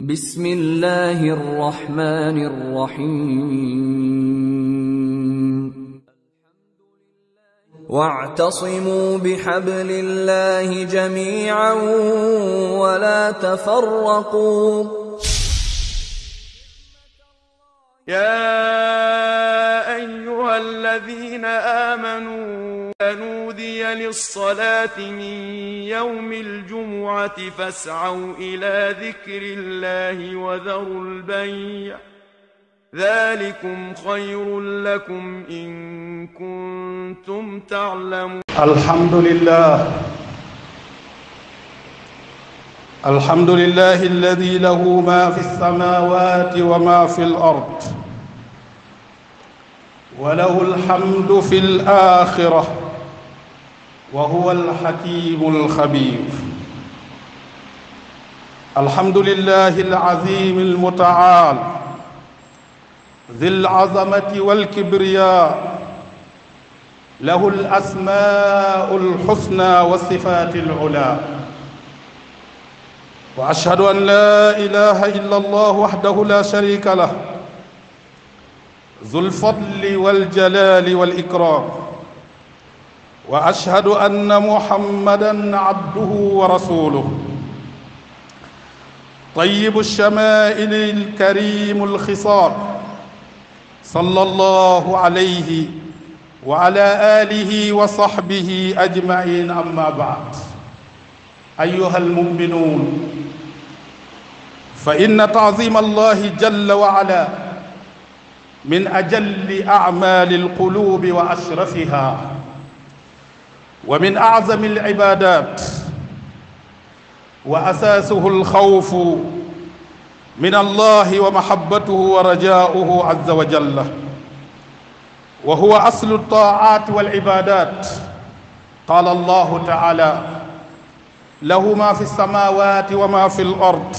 بسم الله الرحمن الرحيم واعتصموا بحبل الله جميعا ولا تفرقوا يا أيها الذين آمنوا نودي للصلاة من يوم الجمعة فاسعوا إلى ذكر الله وذروا البيع ذلكم خير لكم إن كنتم تعلمون. الحمد لله الذي له ما في السماوات وما في الأرض وله الحمد في الآخرة وهو الحكيم الخبير. الحمد لله العظيم المتعال ذي العظمة والكبرياء له الأسماء الحسنى والصفات العلى، وأشهد أن لا إله إلا الله وحده لا شريك له ذو الفضل والجلال والإكرام، وأشهد أن محمدًا عبده ورسوله طيب الشمائل الكريم الخصال صلى الله عليه وعلى آله وصحبه أجمعين. أما بعد، أيها المؤمنون، فإن تعظيم الله جل وعلا من أجل أعمال القلوب وأشرفها، ومن أعظم العبادات، وأساسه الخوف من الله ومحبته ورجاؤه عز وجل، وهو أصل الطاعات والعبادات. قال الله تعالى: له ما في السماوات وما في الأرض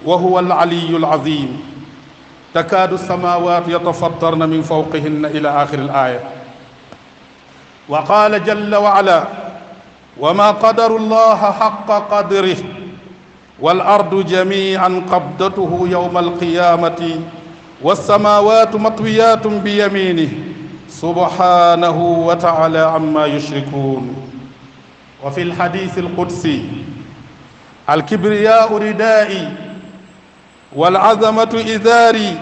وهو العلي العظيم، تكاد السماوات يتفطرن من فوقهن إلى آخر الآية. وقال جل وعلا: وما قدر الله حق قدره والأرض جميعا قبضته يوم القيامة والسماوات مطويات بيمينه سبحانه وتعالى عما يشركون. وفي الحديث القدسي: الكبرياء ردائي والعظمة إزاري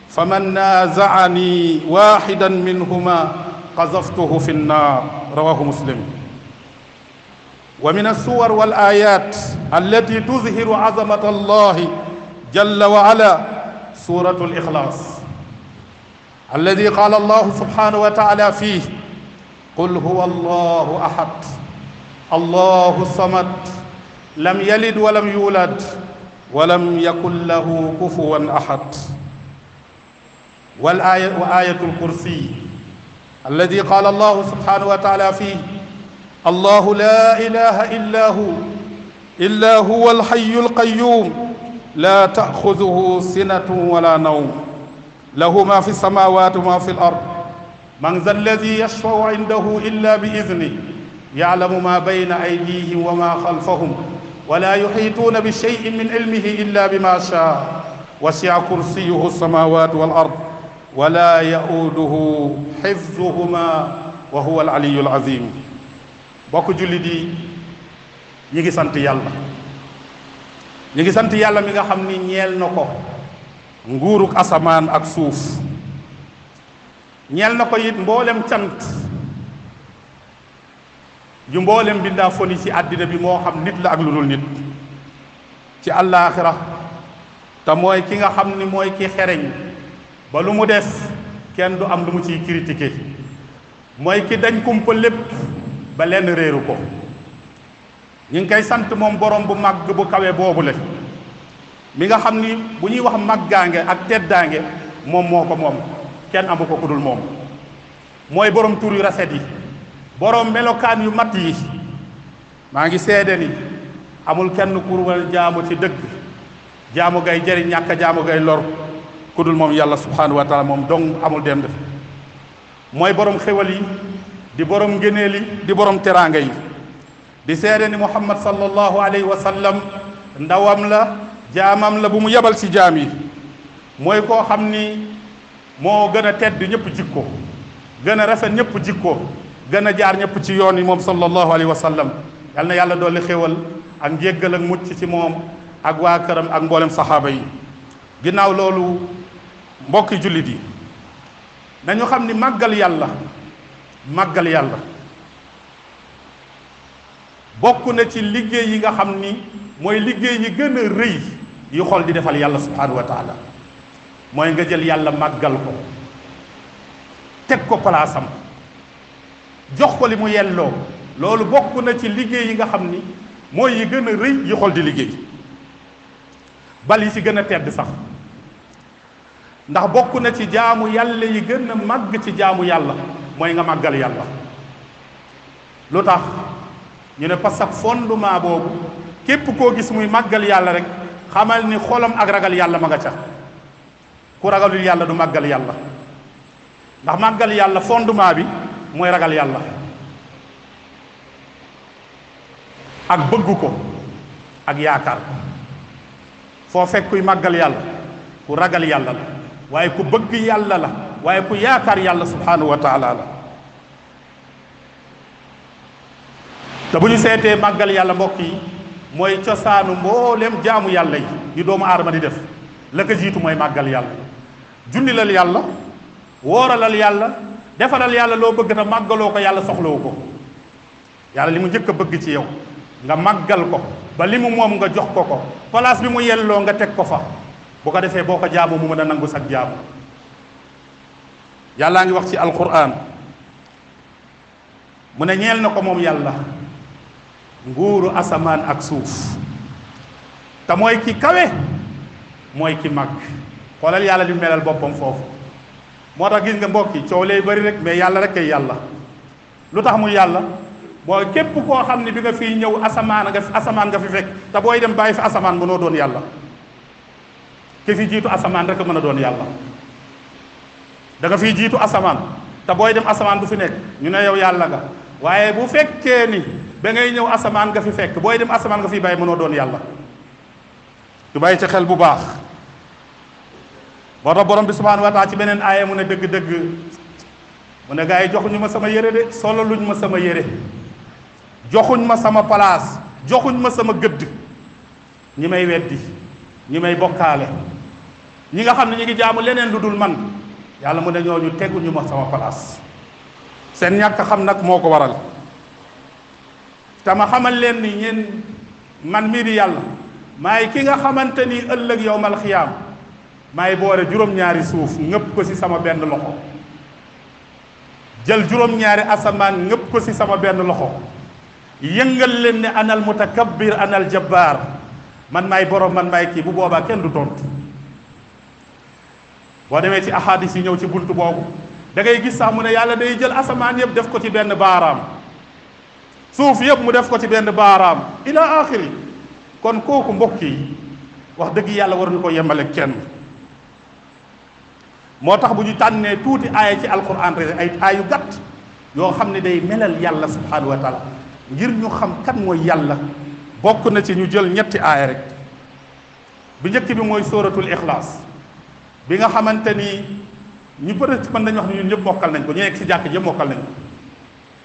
فمن نازعني واحدا منهما قذفته في النار. رواه مسلم. ومن السور والآيات التي تظهر عظمة الله جل وعلا سورة الإخلاص، الذي قال الله سبحانه وتعالى فيه: قل هو الله أحد الله الصمد لم يلد ولم يولد ولم يكن له كفوا أحد. وآية الكرسي الذي قال الله سبحانه وتعالى فيه: الله لا إله إلا هو الحي القيوم لا تأخذه سنة ولا نوم له ما في السماوات وما في الأرض من ذا الذي يشفع عنده إلا بإذنه يعلم ما بين أيديهم وما خلفهم ولا يحيطون بشيء من علمه إلا بما شاء وسع كرسيه السماوات والأرض ولا يؤوده حفظهما وهو العلي العظيم. bokk jullit yi ñi ngi sant yàlla mi nga xam ni ñeel na ko nguuruk asamaan ak suuf, ñeel na ko it mboolem cant ju mboolem bindaa foni ci àddina bi, moo xam nit la ak lu dul nit, ci àllaaxira. te mooy ki nga xam ni mooy ki xereñ ba lu mu def kenn du am lu mu ciy critiqué, mooy ki dañ kumpa lépp ba lenn réeru ko. ñu ngi koy sant moom borom bu màgg bu kawe boobu la mi nga xam ni bu ñuy wax màggaange ak teddaange moom moo ko moom, kenn amu ko ku dul moom. mooy borom tur yu rafet yi, borom melokaan yu mat yi. maa ngi seede ni amul kenn ku war jaamu ci dëgg, jaamu gay jëriñ ñàkk jaamu gay lor ku dul moom yàlla subhanahu wa taala, moom dong amul dend. mooy borom xéwal yi, di borom ngëneel yi, di borom teraanga yi. di seede ni Muhammad sallallahu alayhi wa sallam ndawam la jaamam la bu mu yebal ci jaam yi mooy koo xam ni moo gën a tedd ñëpp jikko gën a rafet ñëpp jikko gën a jaar ñëpp ci yoon yi moom sallallahu alayhi wa sallam yal na yàlla dolli xéwal ak njéggal ak mucc ci moom ak waa këram ak mboolem saxaaba yi. ginnaaw loolu mbokki jullit yi nañu xam ni màggal yàlla bokk na ci liggéey yi nga xam ni mooy liggéey yi gën a rëy yu xol di defal yàlla subhanahu wa taala mooy nga jël yàlla màggal ko teg ko palaasam jox ko li mu yelloo. loolu bokk na ci liggéey yi nga xam ni mooy yi gën a rëy yi xol di liggéey bal yi ci gën a tedd sax ndax bokk na ci jaamu yàlla yi gën a màgg ci jaamu yàlla mooy nga màggal yàlla. lu tax ñu ne parce que fondement boobu képp koo gis muy màggal yàlla rek xamal ni xolam ak ragal yàlla ma nga ca. ku ragalul yàlla du màggal yàlla ndax màggal yàlla fondement bi mooy ragal yàlla ak bëgg ko ak yaakaar ko. foo fekk kuy màggal yàlla ku ragal yàlla la waaye ku bëgg yàlla la waaye ku yaakaar yàlla subhanahu wa taala la. te bu ñu seetee màggal yàlla mbokk yi mooy cosaanu mboolem jaamu yàlla yi doomu aadama di def la ko jiitu mooy màggal yàlla. jullilal yàlla wooralal yàlla defalal yàlla loo bëgg te màggaloo ko yàlla soxlawu ko. yàlla li mu njëkk a bëgg ci yow nga màggal ko ba li mu moom nga jox ko ko place bi mu yelloo nga teg ko fa bu ko defee boo ko jaamu mu mën a nangu sag jaamu. yàllaa ngi wax ci alquran mu ne ñeel na ko moom yàlla nguuru asamaan ak suuf te mooy ki kawe mooy ki mag. xoolal yàlla li melal boppam foofu moo tax gis nga mbokk yi coow lay bari rek mais yàlla rek kay yàlla. lu tax muy yàlla mooy képp koo xam ne bi nga fiy ñëw asamaan nga fi fekk te booy dem bàyyi fi asamaan mënoo doon yàlla. ki fi jiitu asamaan rek a mën a doon yàlla. da nga fiy jiitu asamaan te booy dem asamaan du fi nekk ñu ne yow yàlla nga waaye bu fekkee ni ba ngay ñëw asamaan nga fi fekk booy dem asamaan nga fi bàyyi mënoo doon yàlla. du bàyyi ci xel bu baax. boo tax borom bi subhanahu wa taala ci beneen aaya mu ne dëgg-dëgg mu ne gars yi joxuñu ma sama yére de solo luñ ma sama yére joxuñ ma sama place joxuñ ma sama gëdd. ñi may weddi ñi may bokkaale ñi nga xam ne ñu ngi jaamu leneen lu dul man yàlla mu ne ñooñu teguñu ma sama place. seen ñàkk xam nag moo ko waral te ma xamal leen ni ñeen man mii di yàlla maay ki nga xamante ni ëllëg yowmal xiyaam maay boore juróom-ñaari suuf ngëpp ko ci sama benn loxo jël juróom-ñaari asamaan ngëpp ko ci sama benn loxo yëngal leen ne anal mutakabbir anal jabbaar man maay borom man maay kii bu boobaa kenn du tontu. boo demee ci ahadis yi ñëw ci buntu boobu da ngay gis sax mu ne yàlla day jël asamaan yëpp def ko ci benn baaraam suuf yëpp mu def ko ci benn baaraam ila axiri kon kooku mbokk yi wax dëgg yàlla waruñu ko yembale kenn. moo tax bu ñu tànnee tuuti aaya ci alquran rek ay aayu gàtt yoo xam ne day melal yàlla subhanahu wa taala ngir ñu xam kan mooy yàlla bokk na ci ñu jël ñetti aaya rek. bi njëkk bi mooy sóoratul ixlaas bi nga xamante ni ñu bëri mën nañu wax ni ñun ñëpp mokkal nañ ko ñu nekk si jàkk ñëpp mokkal nañ ko.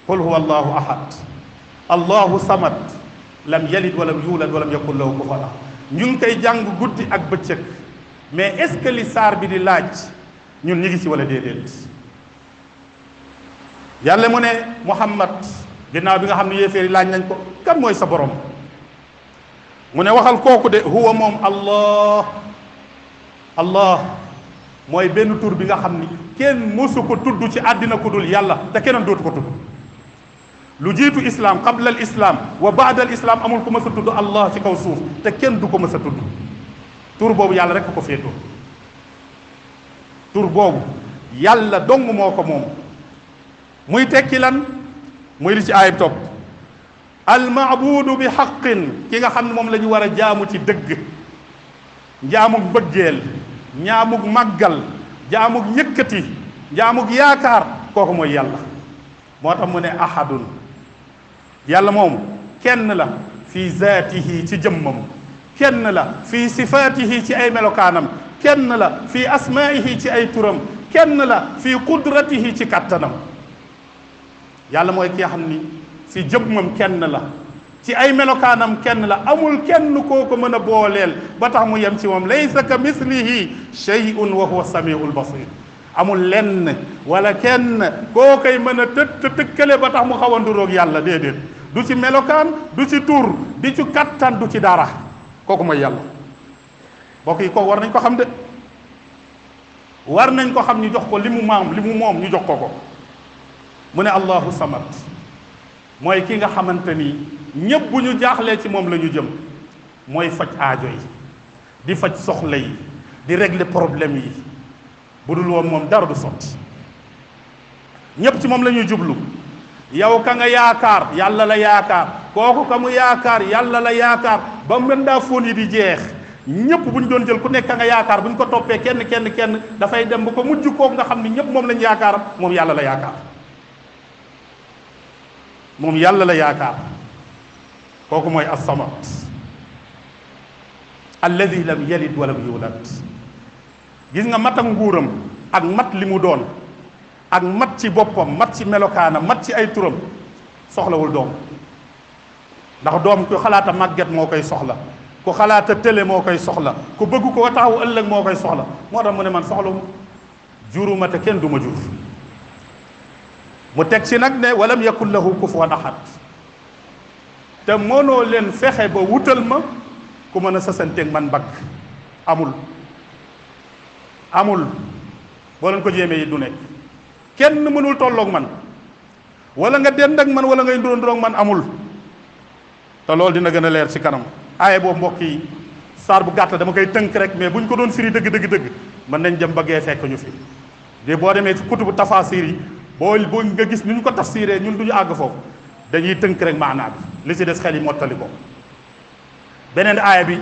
qul huwa allahu ahad allahu samad lam yalid walam yulad walam yakun lahu kufuwan ahad. ñu ngi koy jàng guddi ak bëccëg mais est ce que li saar bi di laaj ñun ñi ngi si wala déedéet. yàlla mu ne Muhammad ginnaaw bi nga xam ne yéeféeri laaj nañ ko kan mooy sa borom mu ne waxal kooku de huwa moom allah mooy benn tur bi nga xam ni kenn mësu ko tudd ci àddina ku dul yàlla te keneen dootu ko tudd. lu jiitu islam qabla al islam wa baada al islam amul ko mës a tudd allah ci kaw suuf te kenn du ko mës a tudd. tur boobu yàlla rek ko féetoo. tur boobu yàlla dong moo ko moom muy tekki lan muy li ci aayib topp almaabudu bi xaqin ki nga xam ne moom la ñu war a jaamu ci dëgg jaamug bëggeel jaamug màggal jaamug yëkkati jaamug yaakaar kooku mooy yàlla. moo tax mu ne ahadun yàlla moom kenn la fi zaatihi ci jëmmam kenn la fii sifaatihi ci ay melokaanam kenn la fii asmaihi ci ay turam kenn la fii qudratihi ci kattanam yàlla mooy ki nga xam ni si jëmmam kenn la ci ay melokaanam kenn la amul kenn koo ko mën a booleel ba tax mu yem ci moom laysa ka mislihi shay'un wa huwa samiul basir amul lenn wala kenn koo koy mën a tëkkale ba tax mu xaw a nduroog yàlla déedéet du ci melokaan du ci tur di ci kattan du ci dara kooku mooy yàlla mbokk yi kooku war nañ ko xam de war nañ ko xam ñu jox ko li mu moom ñu jox ko mu ne allahu samad mooy ki nga xamante ni ñépp bu ñu jaaxlee ci moom la ñu jëm mooy faj aajo yi di faj soxla yi di régler problème yi bu dul woon moom dara du sotti ñépp ci moom la ñuy jublu yow ka nga yaakaar yàlla la yaakaar kooku ka mu yaakaar yàlla la yaakaar ba mën daa fóon yi di jeex ñépp bu ñu doon jël ku nekk ka nga yaakaar bu ñu ko toppee kenn dafay dem ba ko mujj kooku nga xam ni ñépp moom lañu yaakaar moom yàlla la yaakaar moom yàlla la yaakaar kooku mooy as-samad alladi lam yalid walam yulad gis nga mat ak nguuram ak mat li mu doon ak mat ci boppam mat ci melokaanam mat ci ay turam soxlawul doom ndax doom ku xalaata màgget moo koy soxla ku xalaata tële moo koy soxla ku bëgg ko taxaw ëllëg moo koy soxla moo tax mu ne man soxlawu juruma te kenn du ma jur mu teg ci nag ne walam yakun lahu kufuwan ahad te mënoo leen fexe ba wutal ma ku mën a sasanteeg man mbagg amul boo leen ko jéemee yi du nekk kenn mënul tolloog man wala nga dend ak man wala ngay nduróog man amul te loolu dina gën a leer ci kanam aaye boobu mbokk yi saar bu gàtt dama koy tënk rek mais bu ñu ko doon firi dëgg mën nañ jëm bëggee fekk ñu fi de boo demee ci kutubu tafasir yi boo nga gis ni ñu ko tafsiree ñun duñu àgg foofu dañuy tënk rek maanaa bi li ci des xel yi mottali ko beneen aaya bi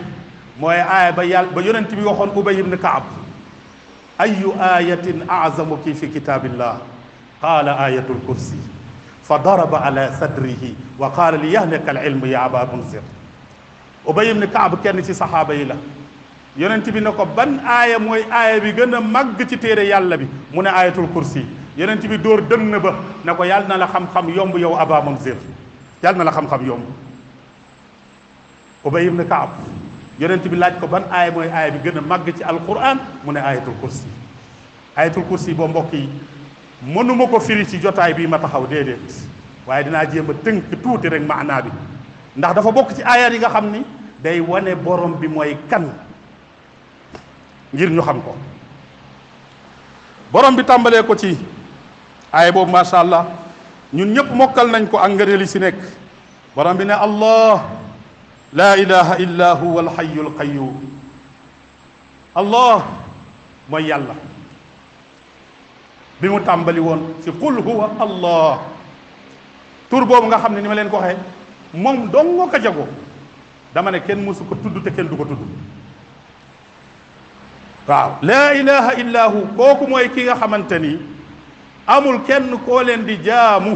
mooy aaya ba yàlla ba yonent bi waxoon Ubay ibn Kaab ayu ayatin azamu ki fi kitabillah qaala ayatul kursi fa daraba ala sadrihi wa qaala li yahlika al ilmu ya aba munzir Ubay ibn Kaab kenn ci saxaaba yi la yonent bi ne ko ban aaya mooy aaya bi gën a màgg ci téere yàlla bi mu ne ayatul kursi yonent bi dóor dënn ba ne ko yàlla na la xam-xam yomb yow aba munzir yàlla na la xam-xam yomb Ubay ibn Kaab yonent bi laaj ko ban aaya mooy aaya bi gën a màgg ci alquran mu ne ayatul kursi boo mbokk yi mënuma ko firi ci jotaay bii ma taxaw déedéet waaye dinaa jéem a tënk tuuti rek maanaa bi ndax dafa bokk ci aayaat yi nga xam ni day wane borom bi mooy kan ngir ñu xam ko borom bi tàmbalee ko ci aaya boobu macha allah ñun ñëpp mokkal nañ ko ak ngëneel yi si nekk borom bi ne allah laa ilaha illa huwa alxayu alqayum allah mooy yàlla bi mu tàmbali woon ci qul huwa allah tur boobu nga xam ne ni ma leen ko waxee moom dong nga ko jago dama ne kenn mësu ko tudd te kenn du ko tudd waaw laa ilaha illa hu kooku mooy ki nga xamante ni amul kenn koo leen di jaamu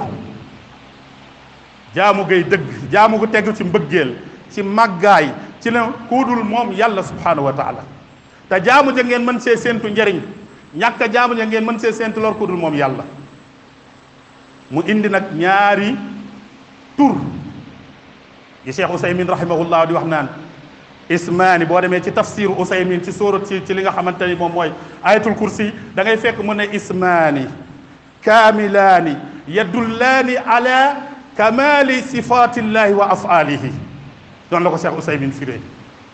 gay dëgg jaamu gu tegu ci mbëggeel ci màggaay ci la kuudul moom yàlla subhanahu wa taala te jaamu ja ngeen mën see séentu njariñ ñàkk a jaamu ja ngeen mën see séentu lor kuudul moom yàlla mu indi nag ñaari tur yi Cheikh Ousaymin rahimahullah di wax naan ismaani boo demee ci tafsiru Ousaymin ci sóorat ci li nga xamante ni moom mooy ayatul kursi da ngay fekk mu ne ismaani kaamilaani yadullaani ala kamali sifatillahi wa afalihi doon la ko Cheikh Ousaymin firee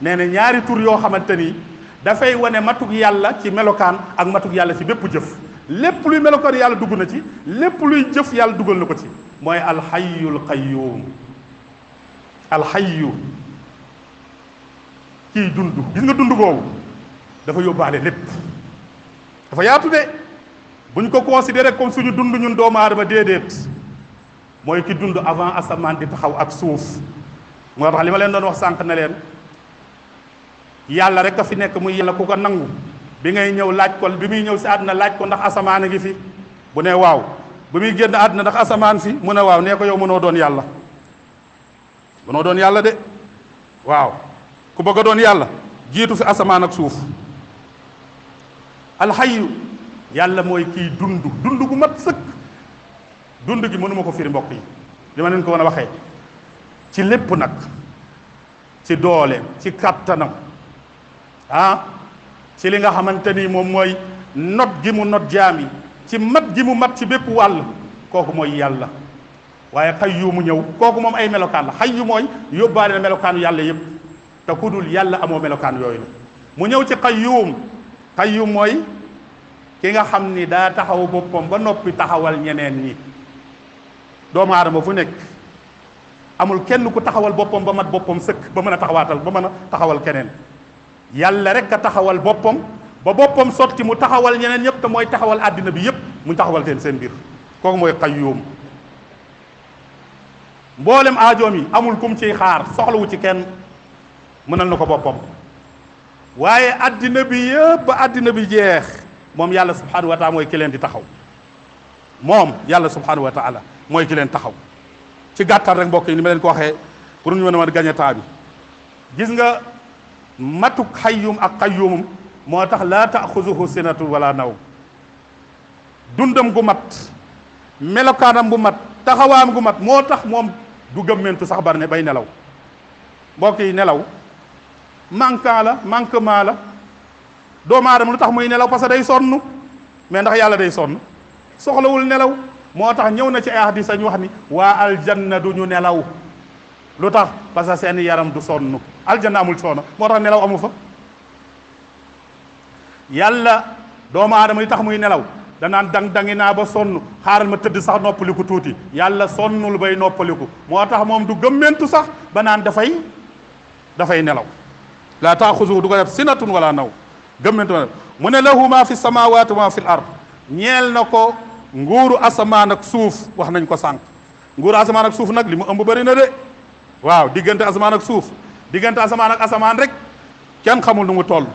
nee na ñaari tur yoo xamante ni dafay wane matuk yàlla ci melokaan ak matuk yàlla ci bépp jëf lépp luy melokaan yàlla dugg na ci lépp luy jëf yàlla dugal na ko ci mooy alxayyul qayyum alxayyu kii dund gis nga dund boobu dafa yóbbaale lépp dafa yaatu de buñ ko considéré comme suñu dund ñun doomu aadama déedéet mooy ki dund avant asamaan di taxaw ak suuf moo tax li ma leen doon wax sànq na leen yàlla rek a fi nekk muy yàlla ku ko nangu bi ngay ñëw laaj ko bi muy ñëw si àdduna laaj ko ndax asamaan a ngi fi bu ne waaw bu muy génn àdduna ndax asamaan fi mu ne waaw nee ko yow mënoo doon yàlla mënoo doon yàlla de waaw ku bëgg a doon yàlla jiitu fi asamaan ak suuf. alxayu yàlla mooy kii dund gu mat sëkk. dund gi mënuma ko firi mbokk yi li ma leen ko mën a waxee ci lépp nag, ci doole, ci kàttanam, ci li nga xamante ni moom mooy not gi mu not jaam yi, ci mat gi mu mat ci bépp wàll, kooku mooy yàlla. waaye xayyu mu ñëw kooku moom ay melokaan la. xayyu mooy yóbbaale na melokaanu yàlla yépp, te ku dul yàlla amoo melokaan yooyu la. mu ñëw ci xayyum mooy ki nga xam ni daa taxaw boppam ba noppi taxawal ñeneen ñi. doomu aadama fu nekk amul kenn ku taxawal boppam ba mat boppam sëkk ba mën a taxawaatal ba mën a taxawal keneen. yàlla rek a taxawal boppam ba boppam sotti mu taxawal ñeneen ñëpp, te mooy taxawal àddina bi yëpp mu taxawal teen seen biir. kooku mooy qayyum. mboolem aajoom yi amul kum ciy xaar, soxlawu ci kenn, mënal na ko boppam. waaye àddina bi yëpp ba àddina bi jeex moom yàlla subhanahu wa taala mooy ki leen di taxaw. moom yàlla subhanahu wa taala mooy ki leen taxaw. ci gàttal rek mbokk yi ni ma leen ko waxee pour ñu mën a gañe temps bi, gis nga matuk xayyum ak qayyumum moo tax laa taaxuzuhu sinatu wala naw. dundam gu mat, melokaanam bu mat, taxawaam gu mat moo tax moom du gëmmentu sax bari ne bay nelaw. mbokk yi nelaw manquement la. doomu aadama lu tax muy nelaw parce que day sonn, mais ndax yàlla day sonn? soxlawul nelaw. moo tax ñëw na ci ay hadis ñu wax ni waa aljanna du ñu nelaw. lu tax? parce que seen yaram du sonn. aljanna amul coono, moo tax nelaw amu fa. yàlla doomu aadama li tax muy nelaw danaan dangi naa ba sonn, xaaral ma tëdd sax noppaliku tuuti. yàlla sonnul bay noppaliku, moo tax moom du gëmmentu sax ba naan dafay nelaw. laa taaxuzuhu du ko def sinatun wala naw. gëmmentu na mu ne lahu ma fi samawati wa ma fi l ard. ñeel na ko nguuru asamaan ak suuf. wax nañ ko sànq, nguuru asamaan ak suuf nag li mu ëmb bëri na de. waaw diggante asamaan ak suuf, diggante asamaan ak asamaan rek kenn xamul nu mu toll.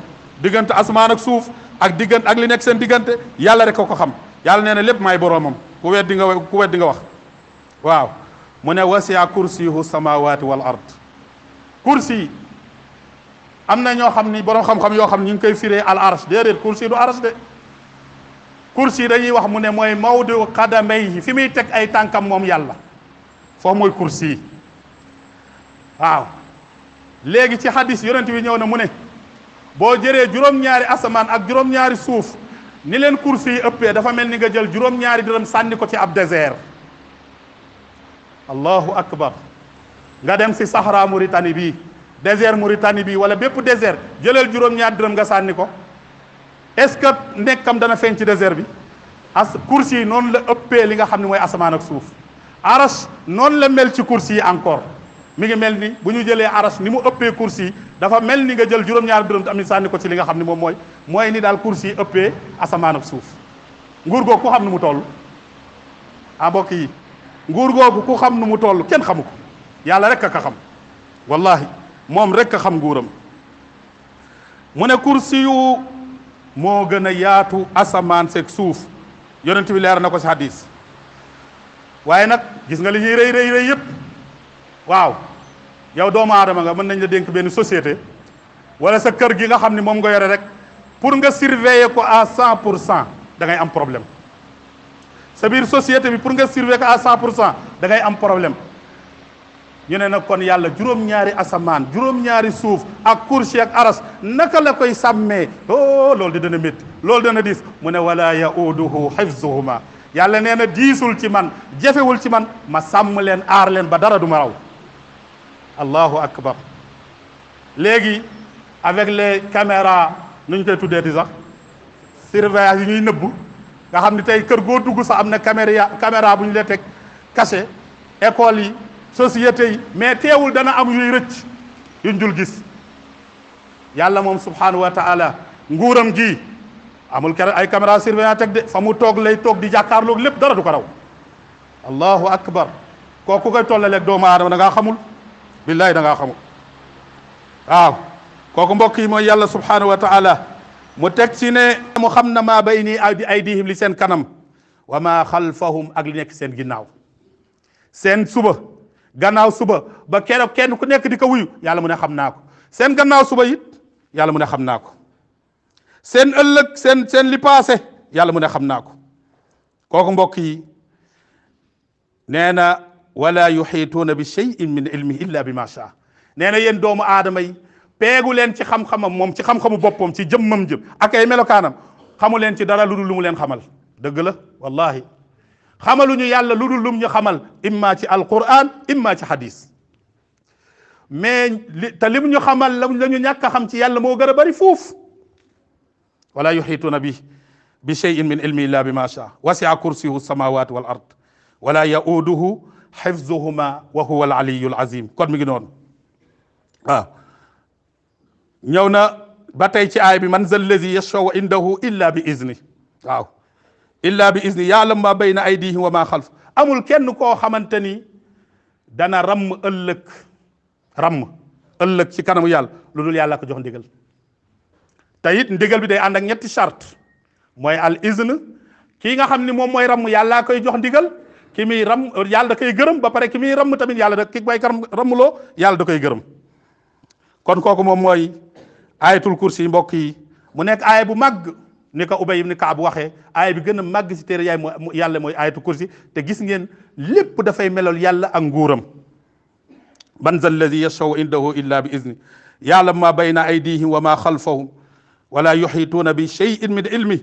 diggante asamaan ak suuf ak diggante ak li nekk seen diggante yàlla rek ko xam. yàlla nee na lépp maay boroomam. ku weddi nga wax. waaw mu ne wasi'a kursiyuhu samawati wal ard. kursi am na ñoo xam ni borom xam-xam yoo xam ñu ngi koy firee al arsh. déedéet, kursi du arsh de. kursi dañuy wax mu ne mooy mawdu qadamayhi, fi muy teg ay tànkam moom yàlla, foofu mooy kursi. waaw léegi ci hadis yonent bi ñëw na mu ne boo jëree juróom-ñaari asamaan ak juróom-ñaari suuf ni leen kursi yi ëppee dafa mel ni nga jël juróom-ñaari dërëm sànni ko ci ab désert. allahu akbar. nga dem si Sahara Mauritanie bii, désert Mauritanie bii wala bépp désert, jëlal juróom-ñaari dërëm nga sànni ko. est-ce que nekkam dana feeñ ci désert bi? kursi yi noonu la ëppee li nga xam ne mooy asamaan ak suuf. arash noonu la mel ci kursi yi encore. mi ngi mel ni bu ñu jëlee arash ni mu ëppee kursi yi dafa mel ni nga jël juróom-ñaari dërëm am ni sànni ko ci li nga xam ne moom mooy ni daal kursi yi ëppee asamaan ak suuf. nguur googu ku xam nu mu toll? mbokk yi, nguur googu ku xam nu mu toll? kenn xamu ko, yàlla rek a ka xam. wallahi moom rek a xam nguuram. mu ne kursi yu moo gën a yaatu asamaan seeg suuf. yonent bi leer na ko ci hadis. waaye nag gis nga li ñuy rëy yëpp. waaw yow doomu aadama nga, mën nañ la dénk benn société wala sa kër gi nga xam ni moom nga yore rek, pour nga surveiller ko à 100% da ngay am problème. sa biir société bi pour nga surveiller ko à 100% da ngay am problème. ñu ne nag kon yàlla juróom-ñaari asamaan, juróom-ñaari suuf ak kursi ak aras naka la koy sàmmee? loolu di dana métti, loolu dana diis. mu ne wala yauduhu hifzuhuma. yàlla nee na diisul ci man, jafewul ci man ma sàmm leen, aar leen ba dara du ma raw. allahu akbar. léegi avec les caméras nu ñu koy tuddee di sax surveillance yi ñuy nëbbu, nga xam ne tey kër goo dugg sax am na caméra bu ñu la teg caché, école yi, société yi, mais teewul dana am yuy rëcc yuñ dul gis. yàlla moom subhanahu wa taala nguuram gi amul ay caméra surveillance teg de, fa mu toog lay toog di jàkkaarloog lépp, dara du ko raw. allahu akbar. kooku koy tollaleeg doomu aadama da ngaa xamul, billahi da ngaa xamul. waaw kooku mbokk yi mooy yàlla subhanahu wa taala. mu teg ci ne mu xam na maa bayni aydihim li seen kanam, wa maa xalfahum ak li nekk seen ginnaaw. seen suba, gannaaw suba ba keroog kenn ku nekk di ko wuyu, yàlla mu ne xam naa ko. seen gannaaw suba it yàlla mu ne xam naa ko seen ëllëg seen li passé yàlla mu ne xam naa ko kooku mbokk yi nee na wala yuxiituuna bi cheyin min ilmihi illa bi ma shaa nee na yéen doomu aadama yi peegu leen ci xam-xamam moom ci xam-xamu boppam ci jëmmam jëm ak ay melokaanam xamu leen ci dara lu dul lu mu leen xamal dëgg la wallahi xamaluñu yàlla lu dul lum ñu xamal imma ci alquran imma ci hadis mais te lim ñu xamal la ñu ñàkk a xam ci yàlla moo gën a bari fuuf wala yuxiituuna bi cheyin min ilmi illa bi ma shaa wasia kursiyuhu samawati wal ard wala yauduhu xifzuhuma wa huwa al aliyu al azim kon mi ngi noonu waaw ñëw na ba tey ci aay bi man zal lazi yashfau indahu illa bi izni waaw illa bi izni ya'lamu ma bayna aydihim wa ma xalf amul kenn koo xamante ni dana ramm ëllëg ci kanamu yàlla lu dul yàlla ko jox ndigal te it ndigal bi day ànd ak ñetti charte mooy al izn kii nga xam ni moom mooy ramm yàllaa koy jox ndigal ki muy ram yàlla da koy gërëm ba pare ki muy ramm tamit yàlla da ki bay rammloo yàlla da koy gërëm kon kooku moom mooy ayatul kursi mbokk yi mu nekk aaya bu màgg ni ko Ubay ibn Kaab waxee aaya bi gën a màgg si téere yàlla mooy ayatul kursi te gis ngeen lépp dafay melol yàlla ak nguuram man zal ladi yashfau indahu illa bi izni ya'lamu ma bayna aydihim wa ma xalfahum wala yuxiituuna bi cheyin min ilmi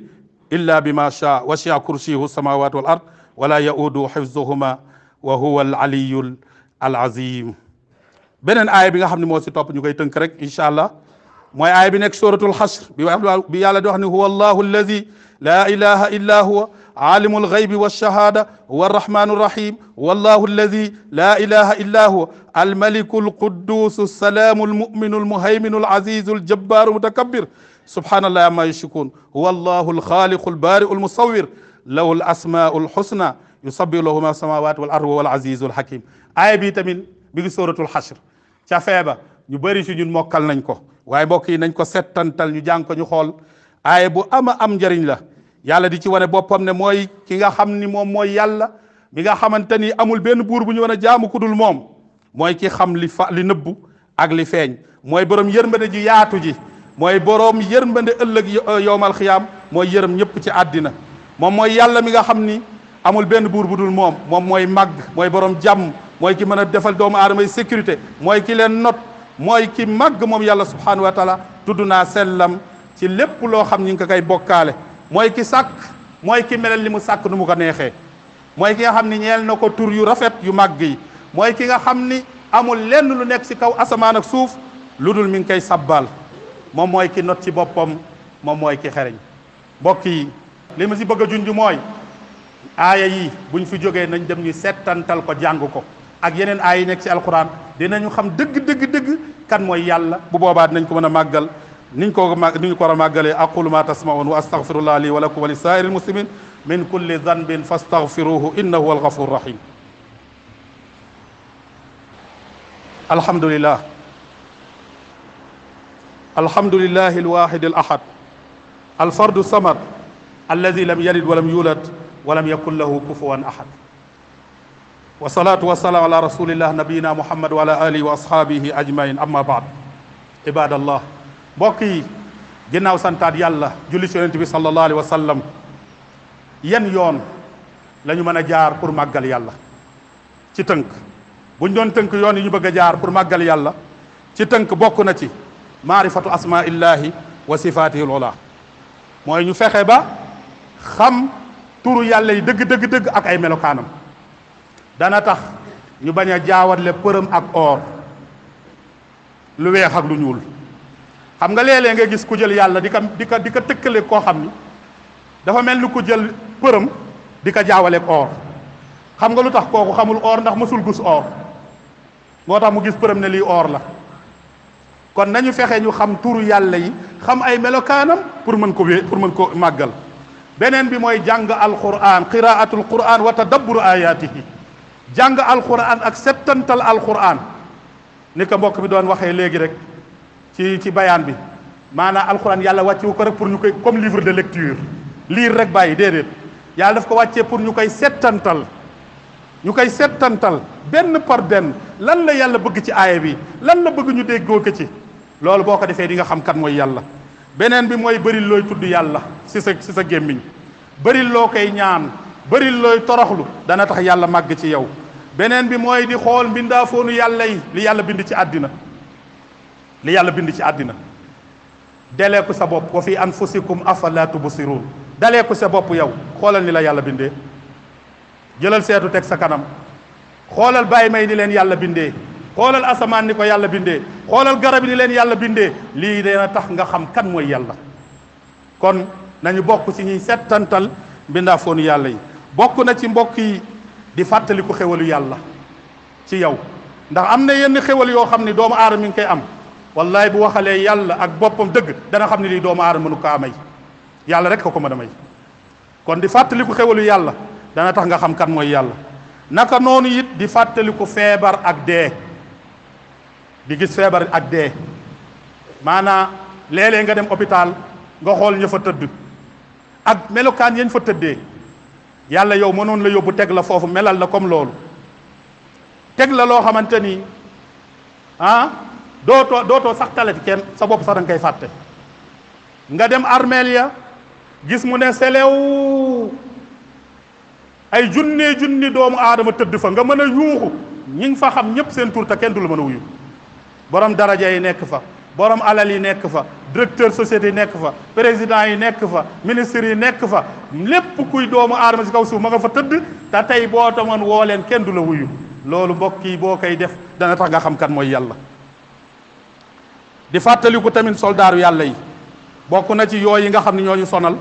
illa bi ma shaa wasi'a kursiyuhu samawati wal ard wala yaudu xifzuhuma wa huwa al aliyu al azim beneen aaya bi nga xam ne moo si topp ñu koy tënk rek incha allah mooy aaya bi nekk suratul xasr bi yàlla di wax ne huwa allahu alladi la ilaha illa huwa alimu alxaybi walshahada huwa arrahmanu arrahim wallahu alladi la ilaha illa huwa almaliku alquddus alsalaamu almuminu almuhayminu alazizu aljabbaru mutakabbir subhanallahi amma yushrikun huwa allahu alxaaliqu albaari'u almusawwir lahu alasmaa'u alxusna yusabbihu lahu ma samawati wal ard wa huwa alazizu alhakim aaya bi tamit bi ngi suratul xasr ca feeba ñu bëri si ñun mokkal nañ ko waaye mbokk yi nañ ko settantal ñu jàng ko ñu xool aaya bu am njëriñ la yàlla di ci wane boppam ne mooy ki nga xam ni moom mooy yàlla mi nga xamante ni amul benn buur bu ñu mën a jaamu ku dul moom mooy ki xam li nëbbu ak li feeñ mooy borom yërmande ji yaatu ji mooy borom yërmande ëllëg yowmal xiyaam mooy yërëm ñëpp ci àddina moom mooy yàlla mi nga xam ni amul benn buur bu dul moom mooy màgg mooy borom jàmm mooy ki mën a defal doomu aadama yi sécurité mooy ki leen not mooy ki màgg moom yàlla subhanahu wa taala tudd naa sellam ci lépp loo xam ñi ngi ko koy bokkaale mooy ki sàkk mooy ki melal li mu sàkk nu mu ko neexee mooy ki nga xam ni ñeel na ko tur yu rafet yu màgg yi mooy ki nga xam ni amul lenn lu nekk ci kaw asamaan ak suuf lu dul mi ngi koy sabbal moom mooy ki not ci boppam moom mooy ki xereñ mbokk yi li ma si bëgg a junj mooy aaya yi buñ fi jógee nañ dem ñu settantal ko jàng ko ak yeneen aaya yi nekk ci alquran dinañu xam dëgg kan mooy yàlla bu boobaa dinañ ko mën a màggal niñ ko war a màggalee aqulu ma tasmaun wa astaghfirullah li wa lakum wa li saa'iril muslimin min kulli dhanbin fastaghfiruhu innahu huwal ghafurur rahim alhamdulillah alwahid al ahad alfardu samad alladi lam yalid wa lam yulad wa lam yakun lahu kufuwan ahad wa salaatu wa salaam ala rasulillah nabiyina muhammad wa ala alihi wa ashabihi ajmain amma baad ibadallah mbokk yi ginnaaw santaat yàlla julli ci yonent bi sallallahu alayhi wa sallam yan yoon la ñu mën a jaar pour màggal yàlla ci tënk buñ doon tënk yoon yi ñu bëgg a jaar pour màggal yàlla ci tënk bokk na ci maarifatu asmaillahi wa sifatihi al-ula mooy ñu fexe ba xam turu yàlla yi dëgg ak ay melokaanam dana tax ñu bañ a jaawatle përëm ak or lu weex ak lu ñuul xam nga léeg-léeg nga gis ku jël yàlla di ko tëkkale koo xam ni dafa mel ni ku jël përëm di ko jaawaleeg or xam nga lu tax kooku xamul or ndax mësul gis or moo tax mu gis përëm ne lii or la kon nañu fexe ñu xam turu yàlla yi xam ay melokaanam pour mën ko màggal beneen bi mooy jàng alquran qiraatul quran wa tadabburu ayatihi jàng alquran ak settantal alquran ni ko mbokk bi doon waxee léegi rek ci bayaan bi maanaam alquran yàlla wàccewu ko rek pour ñu koy comme livre de lecture lire rek bàyyi déedéet yàlla daf ko wàccee pour ñu koy settantal benn par benn lan la yàlla bëgg ci aaya bi lan la bëgg ñu déggoo ko ci loolu boo ko defee di nga xam kan mooy yàlla. beneen bi mooy bëril looy tudd yàlla si sa gémmiñ, bëril loo koy ñaan, bëril looy toroxlu, dana tax yàlla màgg ci yow. beneen bi mooy di xool mbindaafoonu yàlla yi, li yàlla bind ci àddina, li yàlla bind ci àddina. dalee ko sa bopp, wa fi anfusikum afala tubsirun, dalee ko sa bopp yow, xoolal ni la yàlla bindee. jëlal seetu teg sa kanam, xoolal bàyyi may ni leen yàlla bindee, xoolal asamaan ni ko yàlla bindee, xoolal garab yi ni leen yàlla bindee. lii dina tax nga xam kan mooy yàlla. kon nañu bokk ci ñuy settantal mbindaafoonu yàlla yi. bokk na ci mbokk yi di fàttaliku xéwalu yàlla ci yow, ndax am na yenn xéwal yoo xam ni doomu aadama mi ngi koy am, wallahi bu waxalee yàlla ak boppam dëgg dana xam ne lii doomu aadama mënu kaa may, yàlla rek ko mën a may. kon di fàttaliku xéwalu yàlla dana tax nga xam kan mooy yàlla. naka noonu it di fàttaliku feebar ak dee, di gis feebar ak dee. maanaam léeg-léeg nga dem hôpital nga xool ña fa tëdd ak melokaan yañ fa tëddee, yàlla yow mënoon la yóbbu teg la foofu melal la comme loolu, teg la loo xamante ni dootoo sax talati kenn, sa bopp sax da nga koy fàtte. nga dem armeel ya gis mu ne selew ay junni doomu aadama tëdd fa, nga mën a yuuxu, ñi ngi fa xam ñëpp seen tur te kenn du la mën a wuyu. borom daraja yi nekk fa, borom alal yi nekk fa, directeur société yi nekk fa, président yi nekk fa, ministre yi nekk fa, lépp kuy doomu aadama si kaw suuf ma nga fa tëdd, te tey boo tamoon woo leen kenn du la wuyu. loolu mbokk yi boo koy def dana tax nga xam kan mooy yàlla. di fàttaliku tamit soldaaru yàlla yi, bokk na ci yooyu nga xam ne ñooñu sonal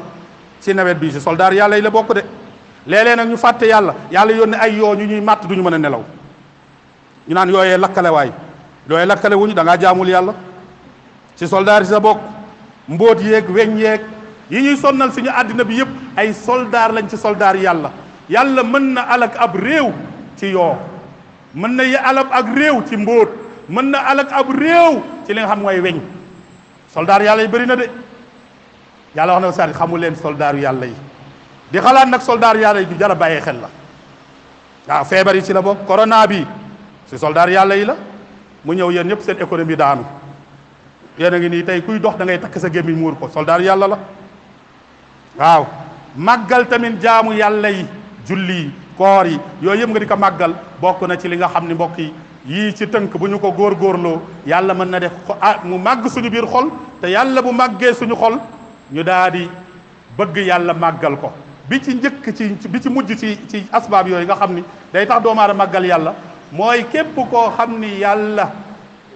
ci nawet bi, si soldaaru yàlla yi la bokk de. léeg-léeg nag ñu fàtte yàlla, yàlla yónni ay yoo ñu ñuy màtt duñu mën a nelaw, ñu naan yooyee lakkale waay, yooyee lakkale wuñu, da ngaa jaamul yàlla. ci soldaar yi sa bokk, mbóot yeeg weñ yeeg yi ñuy sonnal suñu àddina bi yëpp ay soldaar lañ ci soldaar yàlla. yàlla mën na alak ab réew ci yoo, mën na alak ak réew ci mbóot, mën na alak ab réew ci li nga xam mooy weñ. soldaar yàlla yi bëri na de, yàlla wax na sa xamul leen soldaaru yàlla yi. di xalaat nag soldaaru yàlla yi du jar a bàyyee xel la. waaw feebar yi ci la bokk, corona bi si soldaar yàlla yi la. mu ñëw yéen ñëpp seen économie daanu, yéen a ngi nii tey kuy dox da ngay takk sa gémmiñ muur ko, soldaar yàlla la. waaw màggal tamit jaamu yàlla yi, julli yi, koor yi, yooyu yëpp nga di ko màggal, bokk na ci li nga xam ni mbokk yi yii ci tënk bu ñu ko góorgóorloo yàlla mën na def mu màgg suñu biir xol. te yàlla bu màggee suñu xol ñu daal di bëgg yàlla màggal ko. bi ci njëkk bi ci mujj ci asbaab yooyu nga xam ni day tax doomu aadama màggal yàlla, mooy képp koo xam ni yàlla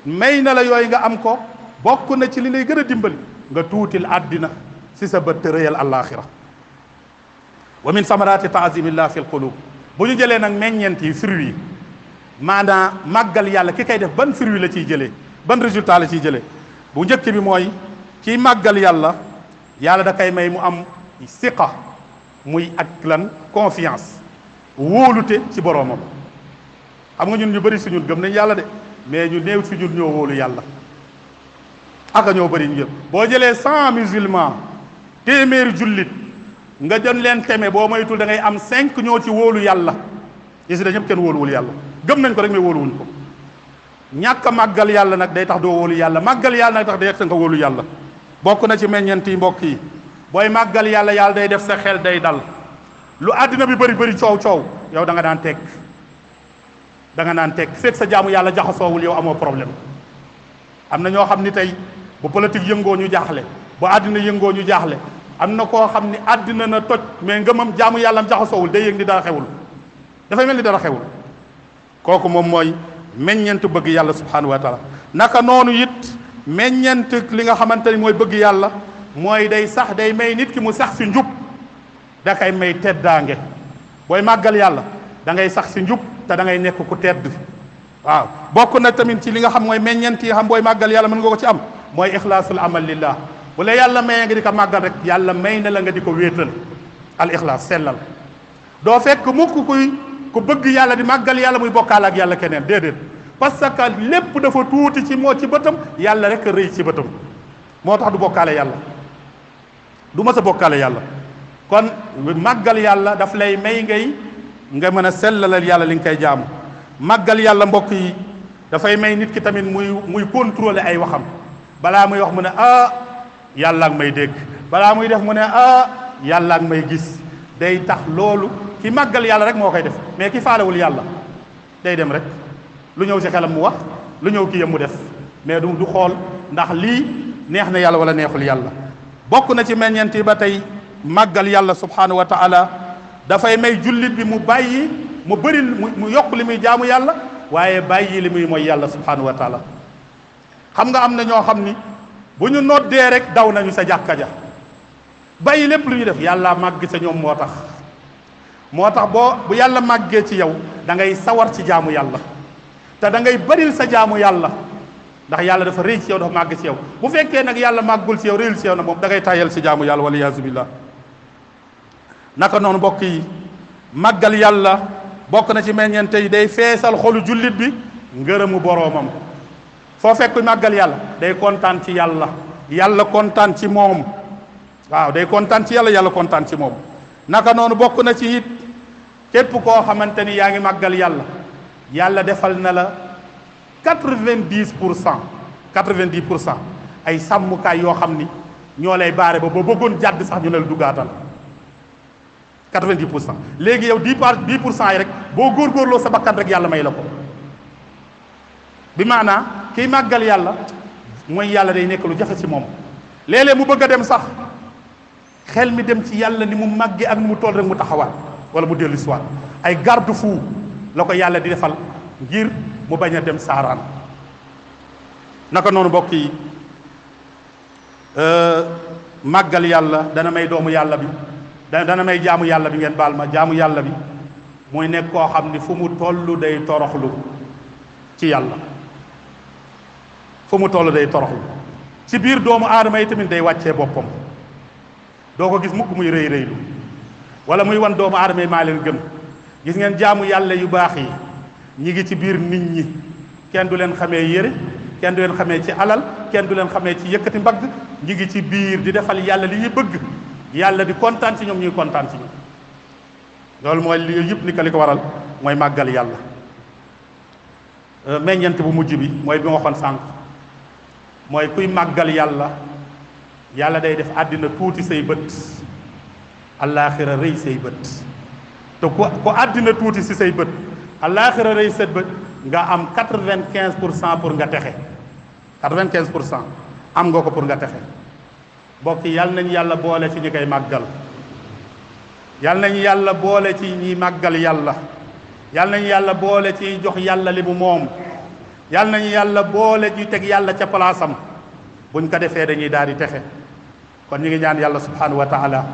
may na la yooyu nga am ko, bokk na ci li lay gën a dimbali nga tuutil àddina si sa bët te rëyal àllaaxira. wa min samaraati taazimillah fi l qulub. bu ñu jëlee nag meññeent yi, fruit yi, maanaam màggal yàlla ki koy def ban fruit la ciy jëlee, ban résultat la ciy jëlee. bu njëkk bi mooy kiy màggal yàlla, yàlla da koy may mu am siqa, muy ak lan confiance, wóolute ci boroomam. xam nga ñun ñu bëri si ñun gëm nañ yàlla de, mais ñu néew si ñun ñoo wóolu yàlla. aka ñoo bëri ñu jël boo jëlee 100 musulmans, téeméeri jullit, nga jën leen teme, boo moytul da ngay am 5 ñoo ci wóolu yàlla. yési da ñëpp kenn wóoluwul yàlla, gëm nañ ko rek mais wóoluwuñ ko. ñàkk a màggal yàlla nag day tax doo wóolu yàlla, màggal yàlla nag tax day tax nga wóolu yàlla. bokk na ci meññeent yi mbokk yi, booy màggal yàlla, yàlla day def sa xel day dal. lu àddina bi bëri coow yow da nga daan teg, fekk sa jaamu yàlla jaxasoowul yow amoo problème. am na ñoo xam ni tey bu politique yëngoo ñu jaaxle, bu àddina yëngoo ñu jaaxle. am na koo xam ni àddina na toj, mais ngëmam jaamu yàllam jaxasoowul, day yëg ni dara xewul, dafay mel ni dara xewul. kooku moom mooy meññeent bëgg yàlla subhanahu wa taala. naka noonu it meññeent li nga xamante ni mooy bëgg yàlla, mooy day may nit ki mu sax si njub, da kay may teddaange. booy màggal yàlla da ngay sax si njub te da ngay nekk ku tedd. waaw bokk na tamit ci li nga xam mooy meññeent yi xam booy màggal yàlla mën nga ko ci am, mooy ixlaasul amal lillah. bu la yàlla mayee nga di ko màggal rek, yàlla may na la nga di ko wéetal. al ixlaas, sellal. doo fekk mukk ku bëgg yàlla di màggal yàlla muy bokkaal ak yàlla keneen, déedéet. parce que lépp dafa tuuti ci bëtam, yàlla rek a rëy ci bëtam, moo tax du bokkaale yàlla, du mës a bokkaale yàlla. kon màggal yàlla daf lay may nga mën a sellalal yàlla li nga koy jaamu. màggal yàlla mbokk yi dafay may nit ki tamit muy contrôler ay waxam. balaa muy wax mu ne yàlla ak may dégg, balaa muy def mu ne yàlla ak may gis. day tax loolu ki màggal yàlla rek moo koy def, mais ki faalewul yàlla day dem rek lu ñëw ci xelam mu wax, lu ñëw ki yëm mu def, mais du xool ndax lii neex na yàlla wala neexul yàlla. bokk na ci meññeent yi ba tey màggal yàlla subhanahu wa taala dafay may jullit bi mu bàyyi mu bëri mu yokk li muy jaamu yàlla, waaye bàyyi li muy mooy yàlla subhanahu wa taala. xam nga am na ñoo xam ni bu ñu noddee rek daw nañu sa jàkka ja bàyyi lépp lu ñu def, yàlla màgg sa ñoom moo tax bu yàlla màggee ci yow da ngay sawar ci jaamu yàlla, te da ngay bëril sa jaamu yàlla, ndax yàlla dafa rëy ci yow, dafa màgg ci yow. bu fekkee nag yàlla màggul ci yow, rëyul ci yow nag moom da ngay tàyyal ci jaamu yàlla, wala yaasu billah. naka noonu mbokk yi, màggal yàlla bokk na ci meññeente yi day feesal xolu jullit bi ngërëmu boroomam. foo fekk màggal yàlla day kontaan ci yàlla, yàlla kontaan ci moom. waaw day kontaan ci yàlla, yàlla kontaan ci moom. naka noonu bokk na ci it képp koo xamante ni yaa ngi màggal yàlla, yàlla defal na la 90% ay sàmmukaay yoo xam ni ñoo lay baare ba bëggoon jàdd sax ñu ne la duggaatal 90%. léegi yow 10% yi rek boo góorgóorloo sa bakkan rek yàlla may la ko. bi maanaa kiy màggal yàlla mooy yàlla day nekk lu jafe ci moom. léeg-léeg mu bëgg a dem sax xel mi dem ci yàlla ni mu màggee ak ni mu toll rek mu taxawaat wala mu dellu siwaat. ay garde fou la ko yàlla di defal ngir mu bañ a dem saaraan. naka noonu mbokk yi, màggal yàlla dana may doomu yàlla bi dana may jaamu yàlla bi, ngeen baal ma, jaamu yàlla bi muy nekk koo xam ni fu mu toll day toroxlu ci yàlla, fu mu toll day toroxlu. ci biir doomu aadama yi tamit day wàccee boppam, doo ko gis mukk muy rëy rëylu wala muy wan doomu aadama yi maa leen gën. gis ngeen jaamu yàlla yu baax yi ñi ngi ci biir nit ñi, kenn du leen xamee yére, kenn du leen xamee ci alal, kenn du leen xamee ci yëkkati mbagg, ñi ngi ci biir di defal yàlla li ñu bëgg, yàlla di kontaan ci ñoom, ñuy kontaan ci ñoom. loolu mooy li yëpp ni li ko waral mooy màggal yàlla. meññent bu mujj bi mooy bi ma waxoon sànq, mooy kuy màggal yàlla, yàlla day def àddina tuuti say bët, allaaxira rëy say bët. te ku àddina tuuti si say bët, allaaxira rëy say bët, nga am 95% pour nga texe. 95% am nga ko pour nga texe. mbokk yi yal nañu yàlla boole ci ñi koy màggal, yal nañu yàlla boole ci ñi màggal yàlla, yal nañu yàlla boole ci jox yàlla li mu moom, yal nañu yàlla boole ci teg yàlla ca palaasam. buñ ko defee dañuy daal di texe. kon ñu ngi ñaan yàlla subhanahu wa taala.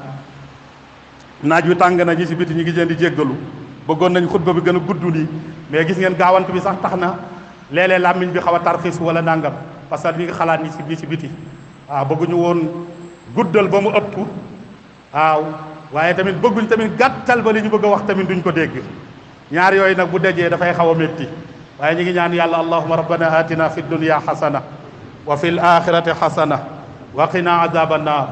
naaj wi tàng na ñi si biti ñu ngi leen di jéggalu, bëggoon nañ xutba bi gën a gudd nii, mais gis ngeen gaawant bi sax tax na léeg-léeg làmmiñ bi xaw a tarxiis wala nangam, parce que ñi ngi xalaat ñi si biti. waaw bëgguñu woon guddal ba mu ëpp, waaw waaye tamit bëgguñ tamit gàttal ba li ñu bëgg a wax tamit duñ ko dégg. ñaar yooyu nag bu dajee dafay xaw a métti, waaye ñu ngi ñaan yàlla allahumma rabbana atina fi dunya xasana wa fi l axirati xasana wa qina adaba annar.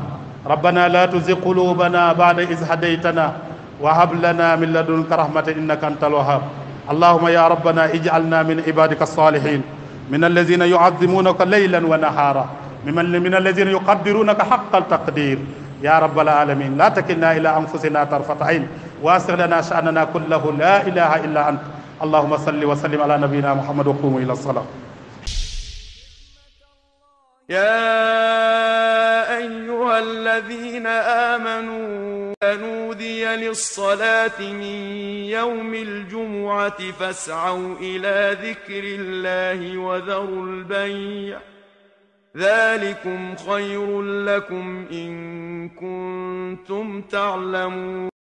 rabbana la tuzigh qulubana ba'da iz hadaytana wa hab lana min ladunka rahmatan innaka antal wahhab. allahumma ya rabbana ij'alna min ibadika as-salihin min alladhina yu'azzimunaka laylan wa nahara min alladhina yuqaddirunaka haqqa al-taqdir. ya rabbal alamin la takilna ila anfusina tarfata ayn wa aslih lana sha'nana kullahu la ilaha illa ant. allahumma salli wa sallim ala nabiyyina muhammad wa qumu ila as-salah. يا أيها الذين آمنوا نودي للصلاة من يوم الجمعة فاسعوا إلى ذكر الله وذروا البيع ذلكم خير لكم إن كنتم تعلمون.